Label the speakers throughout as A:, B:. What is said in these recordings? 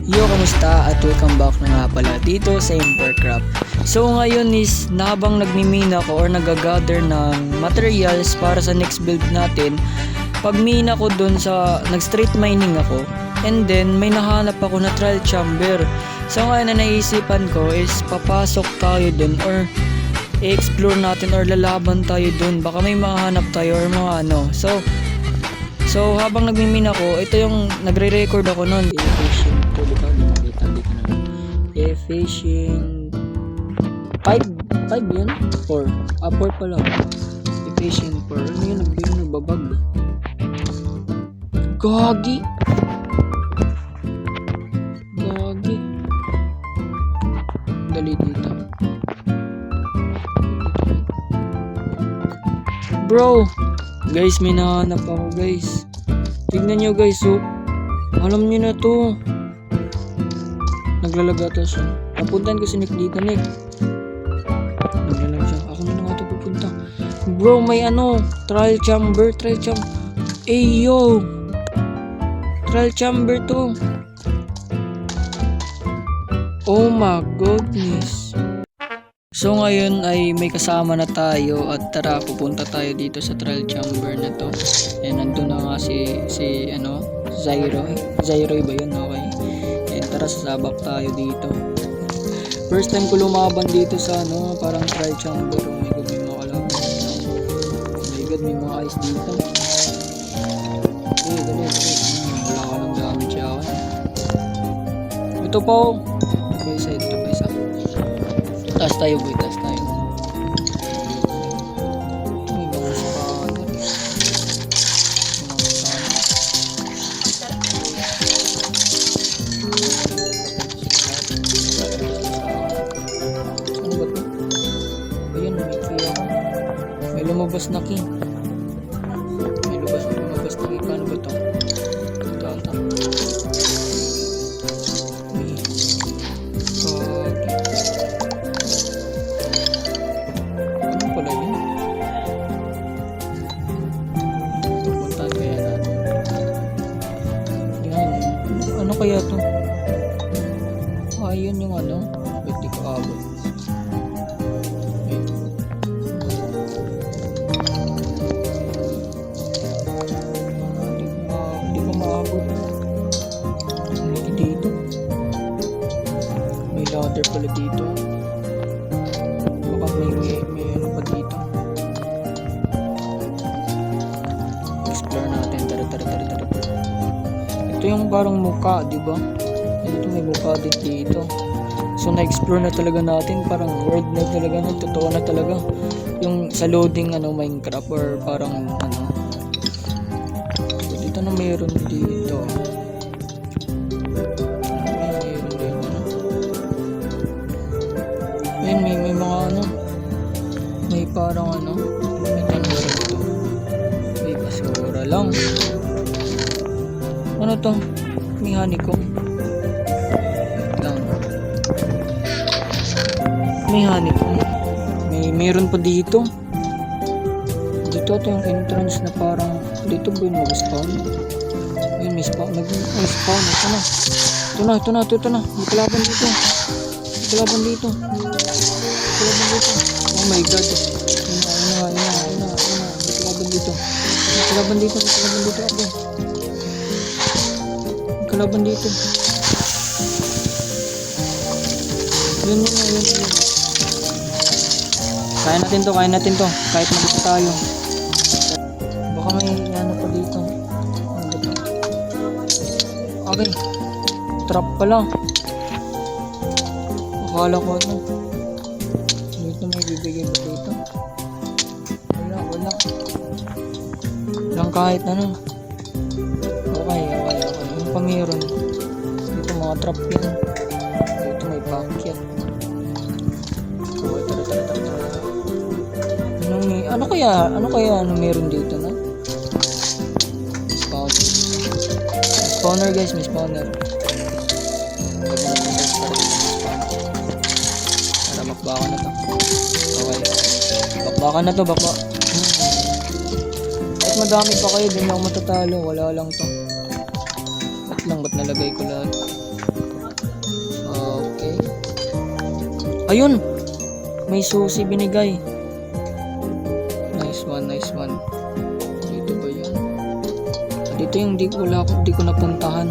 A: Yo, kamusta? At welcome back na nga pala dito sa Embercraft. So ngayon is habang nagmimina ko or nagagather ng materials para sa next build natin, pagmina ko dun sa nag-street mining ako, and then may nahanap ako na trial chamber. So ngayon na naisipan ko is papasok tayo dun or i-explore natin or lalaban tayo dun. Baka may mahanap tayo or mga ano. So habang nagmimina ko, ito yung nagre-record ako nun. Efficient to, diba? Nakita dito na. Efficient 5 yun? 4 pa lang. Efficient 4. Ano yun? Nagbabag. Gagi. Dali dito. Bro, guys, may nahanap ako, guys. Tignan nyo, guys, oh. Alam nyo na to. Naglalagata siya. Papuntan ko si Nick dito, Nick. Naglalag siya. Ako na nga ito pupunta. Bro, may ano, trial chamber. Yo, trial chamber to. Oh my goodness. So ngayon ay may kasama na tayo at tara, pupunta tayo dito sa trial chamber na to. And nandun na nga si Zyro. Zyro ba yun? Okay. And tara, sasabak tayo dito. First time ko lumaban dito sa parang trial chamber. Oh my god, may mga kalaban. Oh my god, may mga ice dito. Dali. Wala ka ng damage ako. Ito po. Ito pa isa. Taas tayo, boy. Taas tayo. May mga spanner. Ano ba ito? Ayun, may key ako. May lumabas na key. May lumabas na key. Paano ba ito? Ito. Ano kaya to? Ayun yung ba't di ko abot? Di ko maabot. Hindi dito. May ladder pala dito. Baka may ano pa dito. Explore natin. Tara. Ito yung parang mukha, di ba? Ito may mukha din dito. So na-explore na talaga natin, parang world na talaga, totoo na talaga. Yung sa loading Minecraft or parang So dito na mayroon dito. Ayun, may mga may parang may tanong dito. May basura lang. Ano to? May honeycomb. Lang. May honeycomb. Mayroon pa dito. Dito ito yung entrance na parang dito ba yung mag-spawn? Ayun, may spawn. Nag-spawn. Ito na. May kalaban dito. Oh my god. Ayun na. May kalaban dito. Kalaban dito. Yun. Kaya natin to. Kahit mag-isa tayo. Baka may pa dito. Okay. Trap pala. Akala ko dito may bibigay ba dito? Wala. Lang kahit Okay. Yung pamiron. Dito mga trap yan. Dito may packet. Tara. Ano kaya meron dito na? Spawner guys, may spawner. Tara, bakbakan na to. Okay. Bakbakan na to. Kahit madami pa kayo, din ako matatalo. Wala lang to. Ba't nalagay ko lahat? Ayun! May susi binigay. Nice one, nice one. Dito ba yan? Dito yung di ko napuntahan.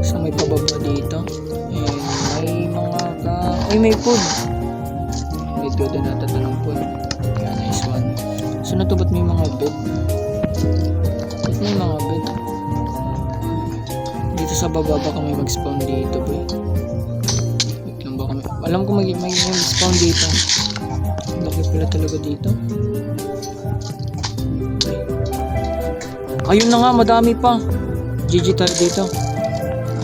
A: So may pababa dito. And may mga ay, may food. Medyo din natin ito ng food. Yeah, nice one. So na to, ba't may mga bed? Ba't may mga bed? Dito sa baba baka may mag-spawn dito, boy. Wait lang, baka may... Alam ko may mag-spawn dito. Laki pala talaga dito. Okay. Ayun na nga, madami pa. GG tayo dito.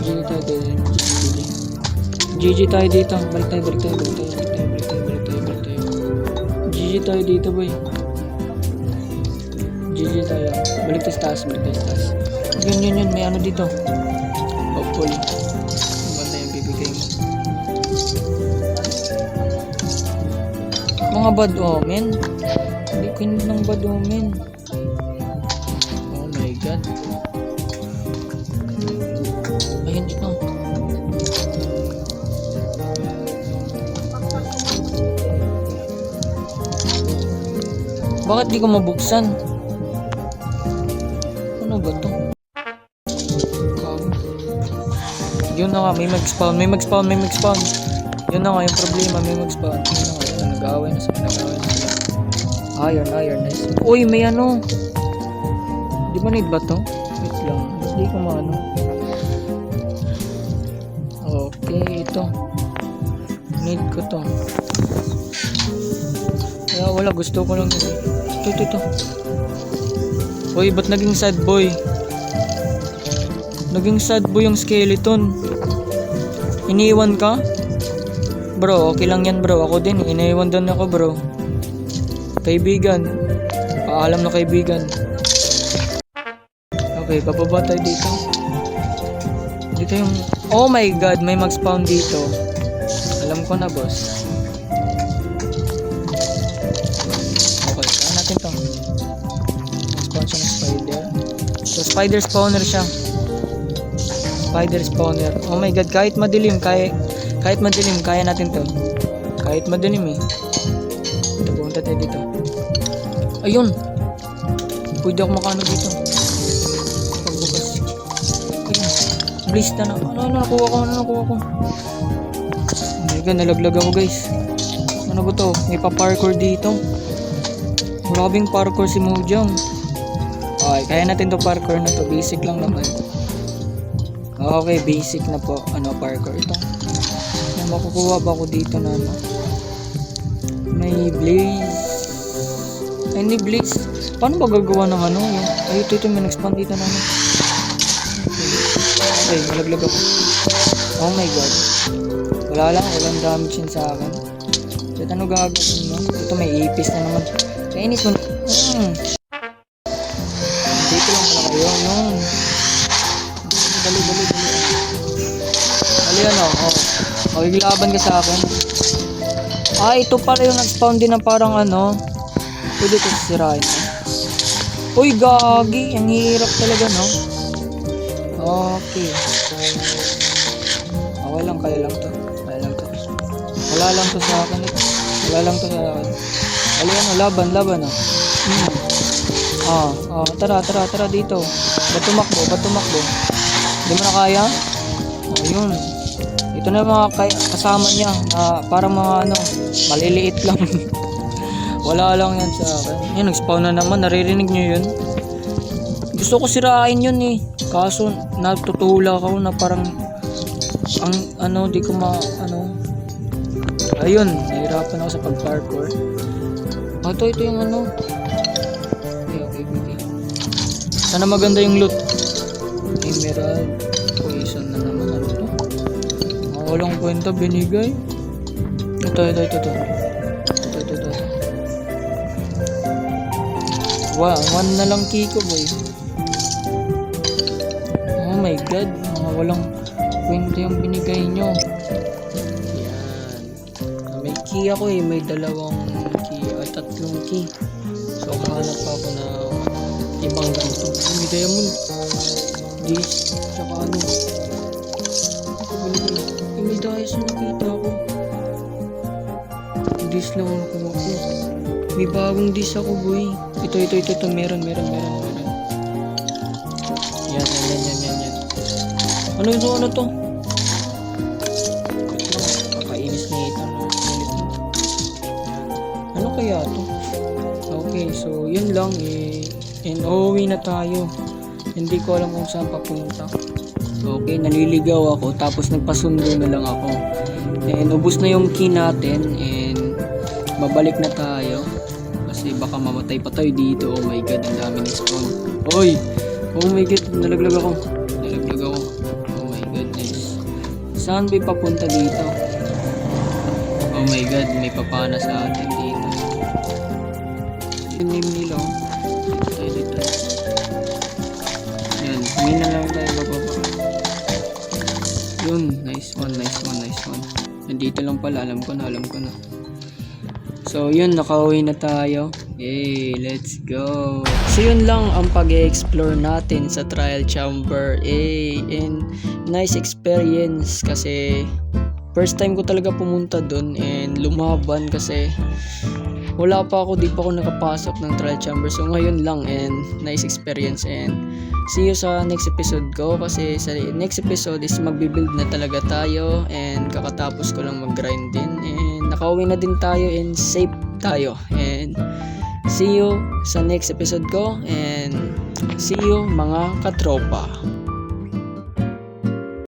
A: GG tayo dito. GG tayo dito. Balik tayo. GG tayo dito, boy. GG tayo. Balik tayo sa taas. Yun. May ano dito. Hopefully. Banda yung bibigay mo. Mga bad omen. Hindi ko yun ng bad omen. Oh my god. Ayun dito. Bakit di ko mabuksan? Ano ba to? Yun na nga, may mag-spawn. Yun na nga yung problema, may mag-spawn. Yun na nga, ito nag-aaway na sila. Iron, nice. Uy, may ano. Di ba need ba to? Wait lang, di ko maano. Okay, ito. Need ko to. Kaya wala, gusto ko lang. Ito. Uy, ba't naging sad boy? Naging sad boy yung skeleton. Iniwan ka? Bro, okay lang yan bro. Ako din, iniwan din ako bro. Kaibigan. Paalam na kaibigan. Okay, bababa tayo dito. Dito yung... Oh my god, may mag-spawn dito. Alam ko na boss. Okay, kaya natin to. Mag-spawn siya ng spider. So spider spawner siya. Spider spawner. Oh my god, kahit madilim, kaya natin to. Kahit madilim eh. Ito, punta tayo dito. Ayun. Pwede ako makano dito. Pagbukas. Ayun. Blista na. Ano nakuha ko? Oh my god, nalaglag ako guys. Ano ba to? May pa-parkour dito. Grabing parkour si Mojang. Okay, kaya natin to parkour na to. Basic lang naman. Okay, basic na po. Parkour ito. Makukuha ba ako dito na ano? May blaze. Ay, hindi blaze. Paano ba gagawa ng ano? Ito may nag-spawn dito na ano. Okay, malaglag ako. Oh my god. Walang damage yun sa akin. So, ano gagawin mo? Ito may ipis na naman. Kainis mo. Dito lang pala kayo. Yun. Dali. Dali ano? Maglaban ka sa akin. Ito pala yung nag-spawn din ng parang ano. Pwede ito sisirain. Uy, gagi. Ang hirap talaga, no? Okay. Okay lang, kaya lang to. Wala lang to sa akin. Wala yan, laban. Tara dito. Ba't tumakbo? Hindi mo na kaya? Ayun. Ito na yung mga kasama niya. Parang mga maliliit lang. Wala lang yan sa akin. Yan, nag-spawn na naman. Naririnig nyo yun? Gusto ko sirain yun eh. Kaso, natutulak ako na parang di ko ayun, nahirapan ako sa pag-parkour. Ito yung Okay. Sana maganda yung loot. Emerald. Poison na naman. Ito. Walang kwenta binigay. Ito. One na lang kiko boy. Oh my god, walang kwenta yung binigay nyo. Yan. May key ako eh, may 2 key at 3 key. So hanap pa ako na ibang ganito. May diamond. This, tsaka ano. May dice na nakita ko. dis lang ako ako. May bagong dis ako, boy. Ito. Meron. Yan. Ano to? Kakainis ni Ethan. Ano kaya to? Okay, so yun lang eh. And uuwi na tayo. Hindi ko alam kung saan papunta. Okay, naliligaw ako. Tapos nagpasundo na lang ako. And ubos na yung key natin. And babalik na tayo. Kasi baka mamatay pa tayo dito. Oh my god, ang dami ng spawn. Oy! Oh my god, nalaglag ako. Oh my goodness. Saan ba papunta dito? Oh my god, may papana sa atin dito. Yung name nila. Dito. Yan, mina lang tayo bababa. Yun, nice one. Nandito lang pala, alam ko na. So yun, nakauwi na tayo. Hey, let's go. So yun lang ang pag-explore natin sa trial chamber. And nice experience kasi first time ko talaga pumunta dun and lumaban kasi di pa ako nakapasok ng trial chamber. So ngayon lang and nice experience and see you sa next episode ko kasi sa next episode is magbibuild na talaga tayo and kakatapos ko lang mag-grind din and nakauwi na din tayo and safe tayo and see you sa next episode ko and see you mga katropa.